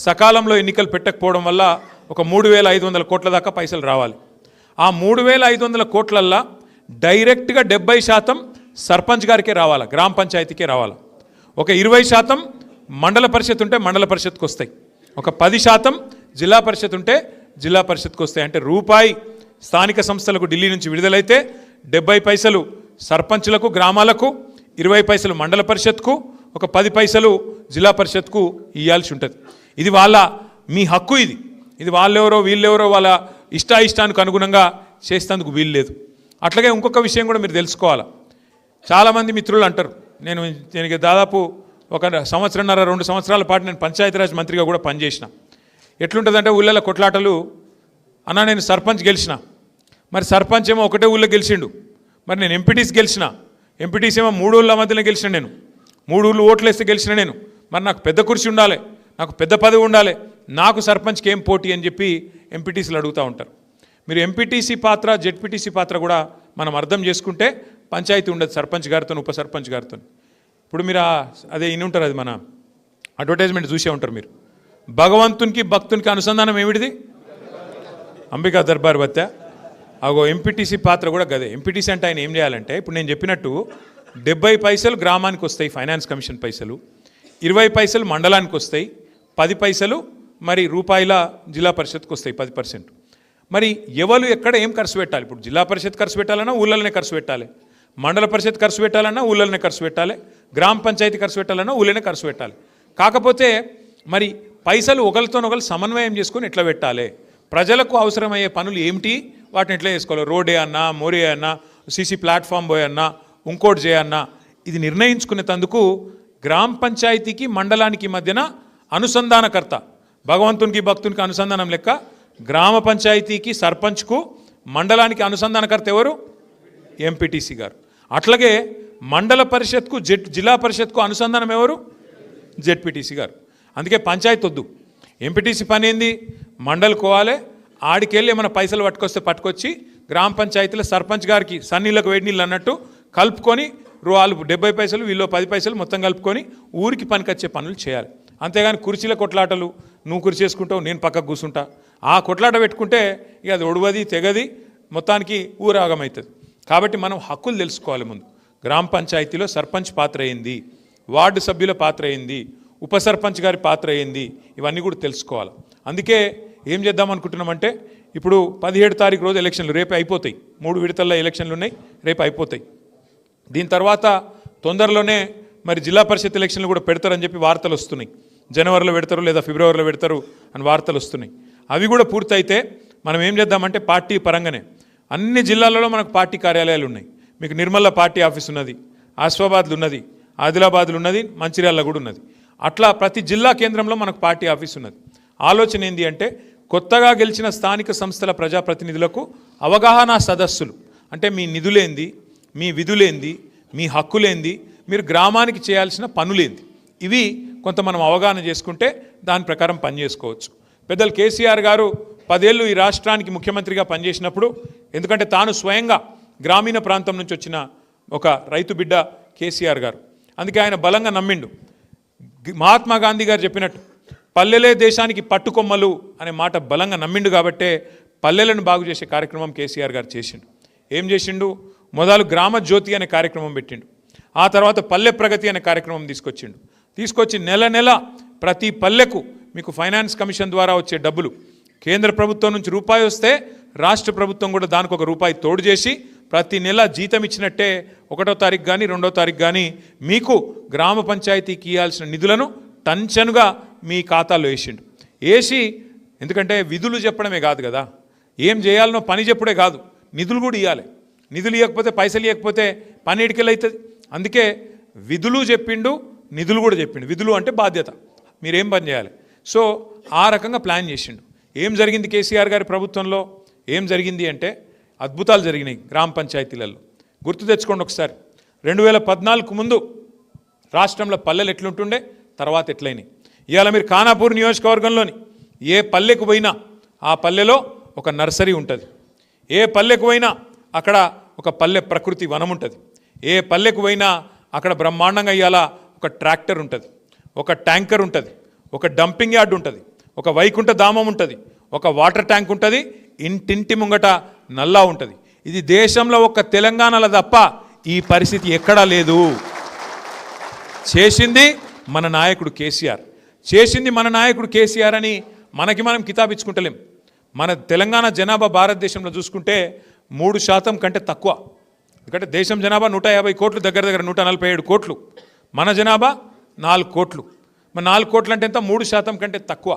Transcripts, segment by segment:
సకాలంలో ఎన్నికలు పెట్టకపోవడం వల్ల ఒక 3,500 కోట్ల దాకా పైసలు రావాలి. ఆ 3,500 కోట్లల్లో డైరెక్ట్గా 70% సర్పంచ్ గారికే రావాలి, గ్రామ పంచాయతీకే రావాలి. ఒక 20% మండల పరిషత్ ఉంటే మండల పరిషత్కి వస్తాయి. ఒక 10% జిల్లా పరిషత్ ఉంటే జిల్లా పరిషత్కి వస్తాయి. అంటే రూపాయి స్థానిక సంస్థలకు ఢిల్లీ నుంచి విడుదలైతే 70 పైసలు సర్పంచులకు గ్రామాలకు, 20 పైసలు మండల పరిషత్కు, ఒక 10 పైసలు జిల్లా పరిషత్కు ఇవ్వాల్సి ఉంటుంది. ఇది వాళ్ళ మీ హక్కు. ఇది వాళ్ళెవరో వీళ్ళెవరో వాళ్ళ ఇష్టానికి అనుగుణంగా చేసేందుకు వీలు లేదు. అట్లాగే ఇంకొక విషయం కూడా మీరు తెలుసుకోవాలి. చాలామంది మిత్రులు అంటారు, నేను దాదాపు 1 సంవత్సరంన్నర 2 సంవత్సరాల పాటు నేను పంచాయతీరాజ్ మంత్రిగా కూడా పనిచేసిన. ఎట్లుంటుందంటే ఊళ్ళలో కొట్లాటలు, అన్న నేను సర్పంచ్ గెలిచిన, మరి సర్పంచ్ ఏమో ఒకటే ఊళ్ళో గెలిచిండు, మరి నేను ఎంపీటీసీ గెలిచిన, ఎంపీటీసీ ఏమో 3 ఊళ్ళ మధ్యలో గెలిచిన, నేను 3 ఊళ్ళు ఓట్లు వేస్తే గెలిచిన నేను, మరి నాకు పెద్ద కుర్చీ ఉండాలి, నాకు పెద్ద పదవి ఉండాలి, నాకు సర్పంచ్కి ఏం పోటీ అని చెప్పి ఎంపీటీసీలు అడుగుతూ ఉంటారు. మీరు ఎంపీటీసీ పాత్ర జెడ్పీటీసీ పాత్ర కూడా మనం అర్థం చేసుకుంటే పంచాయతీ ఉండదు సర్పంచ్ గారితో ఉప సర్పంచ్ గారితో. ఇప్పుడు మీరు అదే ఇన్ని ఉంటారు, అది మన అడ్వర్టైజ్మెంట్ చూసే ఉంటారు మీరు. భగవంతునికి భక్తునికి అనుసంధానం ఏమిటిది? అంబికా దర్బార్ బత్తా. అగో ఎంపీటీసీ పాత్ర కూడా గదే. ఎంపీటీసీ అంటే ఆయన ఏం చేయాలంటే, ఇప్పుడు నేను చెప్పినట్టు 70 పైసలు గ్రామానికి వస్తాయి ఫైనాన్స్ కమిషన్ పైసలు, 20 పైసలు మండలానికి వస్తాయి, 10 పైసలు మరి రూపాయల జిల్లా పరిషత్కి వస్తాయి 10%. మరి ఎవరు ఎక్కడ ఏం ఖర్చు పెట్టాలి? ఇప్పుడు జిల్లా పరిషత్ ఖర్చు పెట్టాలన్నా ఊళ్ళనే ఖర్చు పెట్టాలి, మండల పరిషత్ ఖర్చు పెట్టాలన్నా ఊళ్ళనే ఖర్చు పెట్టాలి, గ్రామ పంచాయతీ ఖర్చు పెట్టాలన్నా ఊళ్ళనే ఖర్చు పెట్టాలి. కాకపోతే మరి పైసలు ఒకరితోనొకరు సమన్వయం చేసుకొని ఎట్లా పెట్టాలి, ప్రజలకు అవసరమయ్యే పనులు ఏమిటి, వాటిని ఎట్లా చేసుకోవాలి, రోడే అన్నా, మోరే అన్నా, సీసీ ప్లాట్ఫామ్ పోయి అన్నా, ఇంకోటి చేయన్నా, ఇది నిర్ణయించుకునేందుకు గ్రామ పంచాయతీకి మండలానికి మధ్యన అనుసంధానకర్త, భగవంతునికి భక్తునికి అనుసంధానం లెక్క గ్రామ పంచాయతీకి సర్పంచ్కు మండలానికి అనుసంధానకర్త ఎవరు? ఎంపీటీసీ గారు. అట్లాగే మండల పరిషత్కు జిల్లా పరిషత్కు అనుసంధానం ఎవరు? జెడ్పీటీసీ గారు. అందుకే పంచాయతీ వద్దు, ఎంపీటీసీ పని ఏంది, మండలికోవాలి, ఆడికెళ్ళి ఏమైనా పైసలు పట్టుకొచ్చి గ్రామ పంచాయతీలో సర్పంచ్ గారికి సన్నీళ్ళకు వేడి నీళ్ళు అన్నట్టు కలుపుకొని వాళ్ళు 70 పైసలు వీళ్ళు 10 పైసలు మొత్తం కలుపుకొని ఊరికి పనికొచ్చే పనులు చేయాలి. అంతేగాని కుర్చీల కొట్లాటలు, నువ్వు కుర్చీ చేసుకుంటావు నేను పక్కకు కూర్చుంటా, ఆ కొట్లాట పెట్టుకుంటే ఇక అది ఒడవది తెగది, మొత్తానికి ఊరాగమవుతుంది. కాబట్టి మనం హక్కులు తెలుసుకోవాలి. ముందు గ్రామ పంచాయతీలో సర్పంచ్ పాత్ర అయింది, వార్డు సభ్యుల పాత్ర అయింది, ఉప సర్పంచ్ గారి పాత్ర అయింది, ఇవన్నీ కూడా తెలుసుకోవాలి. అందుకే ఏం చేద్దాం అనుకుంటున్నామంటే, ఇప్పుడు 17 తారీఖు రోజు ఎలక్షన్లు రేపే అయిపోతాయి, 3 విడతల్లో ఎలక్షన్లు ఉన్నాయి, రేపు అయిపోతాయి. దీని తర్వాత తొందరలోనే మరి జిల్లా పరిషత్ ఎలక్షన్లు కూడా పెడతారని చెప్పి వార్తలు వస్తున్నాయి. జనవరిలో పెడతారు లేదా ఫిబ్రవరిలో పెడతారు అని వార్తలు వస్తున్నాయి. అవి కూడా పూర్తయితే మనం ఏం చేద్దామంటే, పార్టీ పరంగానే అన్ని జిల్లాలలో మనకు పార్టీ కార్యాలయాలు ఉన్నాయి. మీకు నిర్మల్లో పార్టీ ఆఫీస్ ఉన్నది, ఆసిఫాబాద్లో ఉన్నది, ఆదిలాబాద్లో ఉన్నది, మంచిర్యాలలో కూడా ఉన్నది. అట్లా ప్రతి జిల్లా కేంద్రంలో మనకు పార్టీ ఆఫీస్ ఉన్నది. ఆలోచన ఏంటి అంటే, కొత్తగా గెలిచిన స్థానిక సంస్థల ప్రజాప్రతినిధులకు అవగాహన సదస్సులు, అంటే మీ నిధులేంది, మీ విధులేంది, మీ హక్కులేంది, మీరు గ్రామానికి చేయాల్సిన పనులేంది, ఇవి కొంత మనం అవగాహన చేసుకుంటే దాని ప్రకారం పనిచేసుకోవచ్చు. పెద్దలు కేసీఆర్ గారు 10 ఏళ్ళు ఈ రాష్ట్రానికి ముఖ్యమంత్రిగా పనిచేసినప్పుడు, ఎందుకంటే తాను స్వయంగా గ్రామీణ ప్రాంతం నుంచి వచ్చిన ఒక రైతు బిడ్డ కేసీఆర్ గారు, అందుకే ఆయన బలంగా నమ్మిండు. మహాత్మా గాంధీ గారు చెప్పినట్టు పల్లెలే దేశానికి పట్టుకొమ్మలు అనే మాట బలంగా నమ్మిండు. కాబట్టే పల్లెలను బాగు చేసే కార్యక్రమం కేసీఆర్ గారు చేసిండు. ఏం చేసిండు? మొదలు గ్రామ జ్యోతి అనే కార్యక్రమం పెట్టిండు, ఆ తర్వాత పల్లె ప్రగతి అనే కార్యక్రమం తీసుకొచ్చి నెల ప్రతి పల్లెకు మీకు ఫైనాన్స్ కమిషన్ ద్వారా వచ్చే డబ్బులు కేంద్ర ప్రభుత్వం నుంచి రూపాయి వస్తే రాష్ట్ర ప్రభుత్వం కూడా దానికి ఒక రూపాయి తోడు చేసి ప్రతి నెల జీతం ఇచ్చినట్టే 1వ తారీఖు కానీ 2వ తారీఖు కానీ మీకు గ్రామ పంచాయతీకి ఇవ్వాల్సిన నిధులను టంచనుగా మీ ఖాతాలో వేసి, ఎందుకంటే విధులు చెప్పడమే కాదు కదా, ఏం చేయాలనో పని చెప్పుడే కాదు, నిధులు కూడా ఇవ్వాలి. నిధులు ఇవ్వకపోతే, పైసలు ఇవ్వకపోతే పని ఎడికెళ్ళవుతుంది. అందుకే విధులు చెప్పిండు, నిధులు కూడా చెప్పిండు. విధులు అంటే బాధ్యత, మీరేం పని చేయాలి. సో ఆ రకంగా ప్లాన్ చేసిండు. ఏం జరిగింది కేసీఆర్ గారి ప్రభుత్వంలో? ఏం జరిగింది అంటే అద్భుతాలు జరిగినాయి గ్రామ పంచాయతీలలో. గుర్తు తెచ్చుకోండి ఒకసారి. 2014 ముందు రాష్ట్రంలో పల్లెలు ఎట్లుంటుండే, తర్వాత ఎట్లయినాయి. ఇవాళ మీరు ఖానాపూర్ నియోజకవర్గంలోని ఏ పల్లెకు పోయినా ఆ పల్లెలో ఒక నర్సరీ ఉంటుంది, ఏ పల్లెకు పోయినా అక్కడ ఒక పల్లె ప్రకృతి వనం ఉంటుంది, ఏ పల్లెకు పోయినా అక్కడ బ్రహ్మాండంగా ఇవాళ ఒక ట్రాక్టర్ ఉంటుంది, ఒక ట్యాంకర్ ఉంటుంది, ఒక డంపింగ్ యార్డ్ ఉంటుంది. ఒక వైకుంఠ ధామం ఉంటుంది, ఒక వాటర్ ట్యాంక్ ఉంటుంది, ఇంటింటి ముంగట నల్లా ఉంటుంది. ఇది దేశంలో ఒక్క తెలంగాణలో తప్ప ఈ పరిస్థితి ఎక్కడా లేదు. చేసింది మన నాయకుడు కేసీఆర్, చేసింది మన నాయకుడు కేసీఆర్ అని మనకి మనం కితాబిచ్చుకుంటలేం. మన తెలంగాణ జనాభా భారతదేశంలో చూసుకుంటే 3% కంటే తక్కువ. ఎందుకంటే దేశం జనాభా 150 కోట్లు, దగ్గర దగ్గర 147 కోట్లు, మన జనాభా 4 కోట్లు. మరి 4 కోట్లు అంటే ఎంత? 3% కంటే తక్కువ.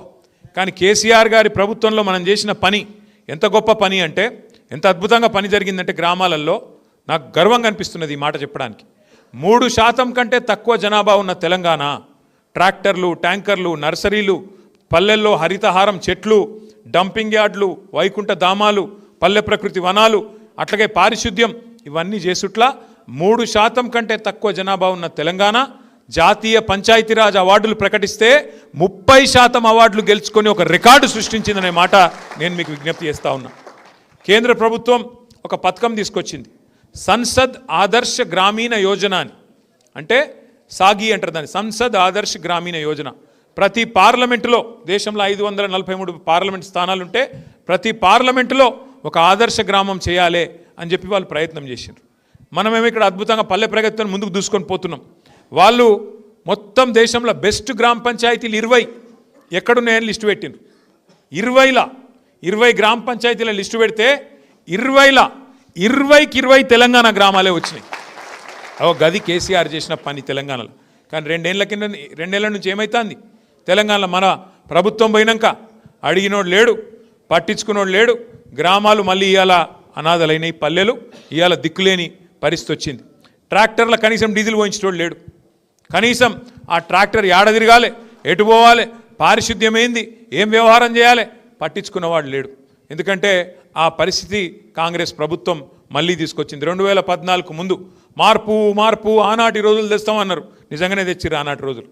కానీ కేసీఆర్ గారి ప్రభుత్వంలో మనం చేసిన పని ఎంత గొప్ప పని అంటే, ఎంత అద్భుతంగా పని జరిగిందంటే గ్రామాలలో నాకు గర్వంగా అనిపిస్తున్నది ఈ మాట చెప్పడానికి. 3% కంటే తక్కువ జనాభా ఉన్న తెలంగాణ ట్రాక్టర్లు, ట్యాంకర్లు, నర్సరీలు, పల్లెల్లో హరితహారం చెట్లు, డంపింగ్ యార్డ్లు, వైకుంఠ ధామాలు, పల్లె ప్రకృతి వనాలు, అట్లాగే పారిశుద్ధ్యం, ఇవన్నీ చేసుట్లా 3% కంటే తక్కువ జనాభా ఉన్న తెలంగాణ జాతీయ పంచాయతీరాజ్ అవార్డులు ప్రకటిస్తే 30% అవార్డులు గెలుచుకొని ఒక రికార్డు సృష్టించిందనే మాట నేను మీకు విజ్ఞప్తి చేస్తా ఉన్నా. కేంద్ర ప్రభుత్వం ఒక పథకం తీసుకొచ్చింది, సంసద్ ఆదర్శ గ్రామీణ యోజన అని. అంటే సాగి అంటారు దాన్ని, సంసద్ ఆదర్శ గ్రామీణ యోజన. ప్రతి పార్లమెంటులో, దేశంలో 543 పార్లమెంట్ స్థానాలుంటే ప్రతి పార్లమెంటులో ఒక ఆదర్శ గ్రామం చేయాలి అని చెప్పి వాళ్ళు ప్రయత్నం చేశారు. మనమేమో ఇక్కడ అద్భుతంగా పల్లె ప్రగతిని ముందుకు దూసుకొని పోతున్నాం. వాళ్ళు మొత్తం దేశంలో బెస్ట్ గ్రామ పంచాయతీలు 20 ఎక్కడున్నాయని లిస్టు పెట్టిండ్రు. 20 గ్రామ పంచాయతీల లిస్టు పెడితే 20కి 20 తెలంగాణ గ్రామాలే వచ్చినాయి. గది కేసీఆర్ చేసిన పని తెలంగాణలో. కానీ 2 ఏళ్ల నుంచి ఏమవుతుంది తెలంగాణలో? మన ప్రభుత్వం పోయినాక అడిగినోడు లేడు, పట్టించుకున్నోడు లేడు. గ్రామాలు మళ్ళీ ఇవాళ అనాథలైనవి, పల్లెలు ఇవాళ దిక్కులేని పరిస్థితి వచ్చింది. ట్రాక్టర్ల కనీసం డీజిల్ పోయించేటోడు లేడు. కనీసం ఆ ట్రాక్టర్ ఏడ తిరగాలి, ఎటు పోవాలి, పారిశుద్ధ్యం ఏంది, ఏం వ్యవహారం చేయాలి, పట్టించుకున్నవాడు లేడు. ఎందుకంటే ఆ పరిస్థితి కాంగ్రెస్ ప్రభుత్వం మళ్ళీ తీసుకొచ్చింది. 2014 ముందు మార్పు ఆనాటి రోజులు తెస్తామన్నారు, నిజంగానే తెచ్చిర్రు ఆనాటి రోజులు.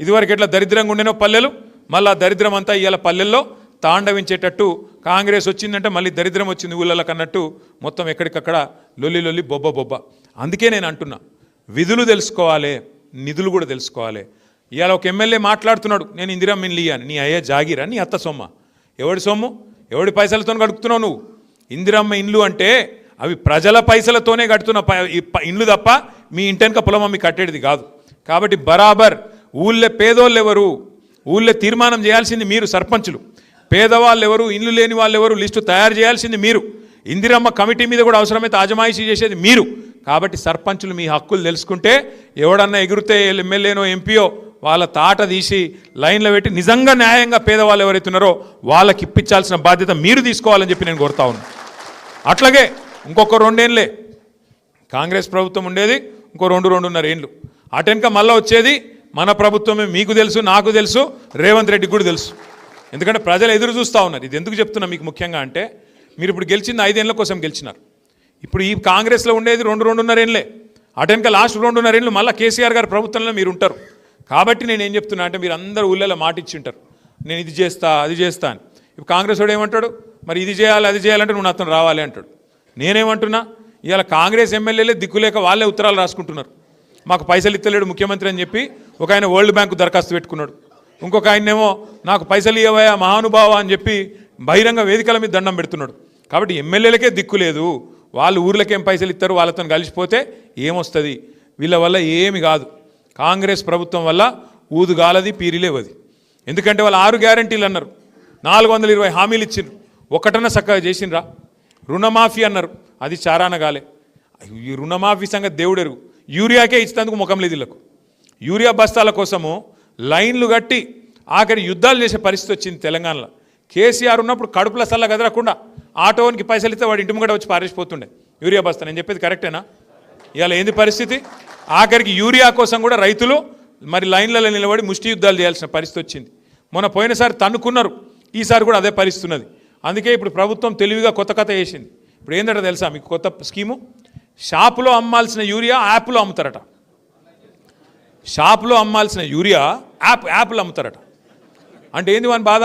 ఇదివరకు ఎట్లా దరిద్రంగా ఉండేనో పల్లెలు, మళ్ళీ ఆ దరిద్రం అంతా ఇవాళ పల్లెల్లో తాండవించేటట్టు కాంగ్రెస్ వచ్చిందంటే మళ్ళీ దరిద్రం వచ్చింది ఊళ్ళకి అన్నట్టు మొత్తం ఎక్కడికక్కడ లొల్లి బొబ్బ. అందుకే నేను అంటున్నా, విధులు తెలుసుకోవాలి, నిధులు కూడా తెలుసుకోవాలి. ఇవాళ ఒక ఎమ్మెల్యే మాట్లాడుతున్నాడు, నేను ఇందిరమ్మ ఇల్లు ఇయ్యాను. నీ అయ్యే జాగిరా, నీ అత్త సొమ్మ? ఎవడి సొమ్ము, ఎవడి పైసలతో గడుపుతున్నావు నువ్వు? ఇందిరమ్మ ఇండ్లు అంటే అవి ప్రజల పైసలతోనే కడుతున్న ఇండ్లు తప్ప మీ ఇంటెనక పొలం అమ్మి కట్టేది కాదు. కాబట్టి బరాబర్ ఊళ్ళో పేదోళ్ళు ఎవరు, ఊళ్ళో తీర్మానం చేయాల్సింది మీరు సర్పంచులు. పేదవాళ్ళు ఎవరు, ఇల్లు లేని వాళ్ళు ఎవరు లిస్టు తయారు చేయాల్సింది మీరు. ఇందిరమ్మ కమిటీ మీద కూడా అవసరమైతే ఆజమాయిషీ చేసేది మీరు. కాబట్టి సర్పంచులు మీ హక్కులు తెలుసుకుంటే ఎవడన్నా ఎగురితే ఎమ్మెల్యేనో ఎంపీయో వాళ్ళ తాట తీసి లైన్లో పెట్టి నిజంగా న్యాయంగా పేదవాళ్ళు ఎవరైతే ఉన్నారో వాళ్ళకి ఇప్పించాల్సిన బాధ్యత మీరు తీసుకోవాలని చెప్పి నేను కోరుతా ఉన్నాను. అట్లాగే ఇంకొక 2 ఏళ్ళే కాంగ్రెస్ ప్రభుత్వం ఉండేది, ఇంకో 2.5 ఏళ్ళు అటెనక మళ్ళీ వచ్చేది మన ప్రభుత్వమే. మీకు తెలుసు, నాకు తెలుసు, రేవంత్ రెడ్డికి కూడా తెలుసు. ఎందుకంటే ప్రజలు ఎదురు చూస్తూ ఉన్నారు. ఇది ఎందుకు చెప్తున్నా మీకు ముఖ్యంగా అంటే, మీరు ఇప్పుడు గెలిచింది 5 ఏళ్ళ కోసం గెలిచినారు. ఇప్పుడు ఈ కాంగ్రెస్లో ఉండేది 2.5 ఏళ్ళే. అటెనక లాస్ట్ 2.5 ఏళ్ళు మళ్ళీ కేసీఆర్ గారి ప్రభుత్వంలో మీరు ఉంటారు. కాబట్టి నేను ఏం చెప్తున్నా అంటే, మీరు అందరూ ఊళ్ళలో మాట ఇచ్చి ఉంటారు, నేను ఇది చేస్తా అది చేస్తా అని. ఇప్పుడు కాంగ్రెస్ వాడు ఏమంటాడు, మరి ఇది చేయాలి అది చేయాలంటే నువ్వు నాతో రావాలి అంటాడు. నేనేమంటున్నా, ఇవాళ కాంగ్రెస్ ఎమ్మెల్యేలే దిక్కులేక వాళ్ళే ఉత్తరాలు రాసుకుంటున్నారు, మాకు పైసలు ఇస్తలేడు ముఖ్యమంత్రి అని చెప్పి. ఒక ఆయన వరల్డ్ బ్యాంకు దరఖాస్తు పెట్టుకున్నాడు, ఇంకొక ఆయనేమో నాకు పైసలు ఇవ్వయా మహానుభావ అని చెప్పి బహిరంగ వేదికల మీద దండం పెడుతున్నాడు. కాబట్టి ఎమ్మెల్యేలకే దిక్కు లేదు, వాళ్ళు ఊర్లకేం పైసలు ఇస్తారు, వాళ్ళతో కలిసిపోతే ఏమొస్తుంది? వీళ్ళ వల్ల ఏమి కాదు. కాంగ్రెస్ ప్రభుత్వం వల్ల ఊదుగాలది పీరిలేవది. ఎందుకంటే వాళ్ళు 6 గ్యారంటీలు అన్నారు, 420 హామీలు ఇచ్చిండ్రు, ఒకటన్నా చక్కగా చేసిండ్రా? రుణమాఫీ అన్నారు, అది చారానగాలే. ఈ రుణమాఫీ సంగతి దేవుడెరుగు. యూరియాకే ఇచ్చినందుకు ముఖం లేదు వీళ్ళకు. యూరియా బస్తాల కోసము లైన్లు కట్టి ఆఖరి యుద్ధాలు చేసే పరిస్థితి వచ్చింది తెలంగాణలో. కేసీఆర్ ఉన్నప్పుడు కడుపుల సల్ల గదరకుండా ఆటోనికి పైసలు ఇస్తే వాడు ఇంటి ముంగట వచ్చి పారేసిపోతుండే యూరియా బస్తా. నేను చెప్పేది కరెక్టేనా? ఇవాళ ఏంది పరిస్థితి? ఆఖరికి యూరియా కోసం కూడా రైతులు మరి లైన్లలో నిలబడి ముష్టి యుద్ధాలు చేయాల్సిన పరిస్థితి వచ్చింది. మొన్న పోయినసారి తన్నుకున్నారు, ఈసారి కూడా అదే పరిస్థితి ఉన్నది. అందుకే ఇప్పుడు ప్రభుత్వం తెలివిగా కొత్త కథ వేసింది. ఇప్పుడు ఏంటంటే తెలుసా మీకు కొత్త స్కీము? షాపులో అమ్మాల్సిన యూరియా యాప్లో అమ్ముతారట. షాపులో అమ్మాల్సిన యూరియా యాప్లో అమ్ముతారట. అంటే ఏంది వాని బాధ?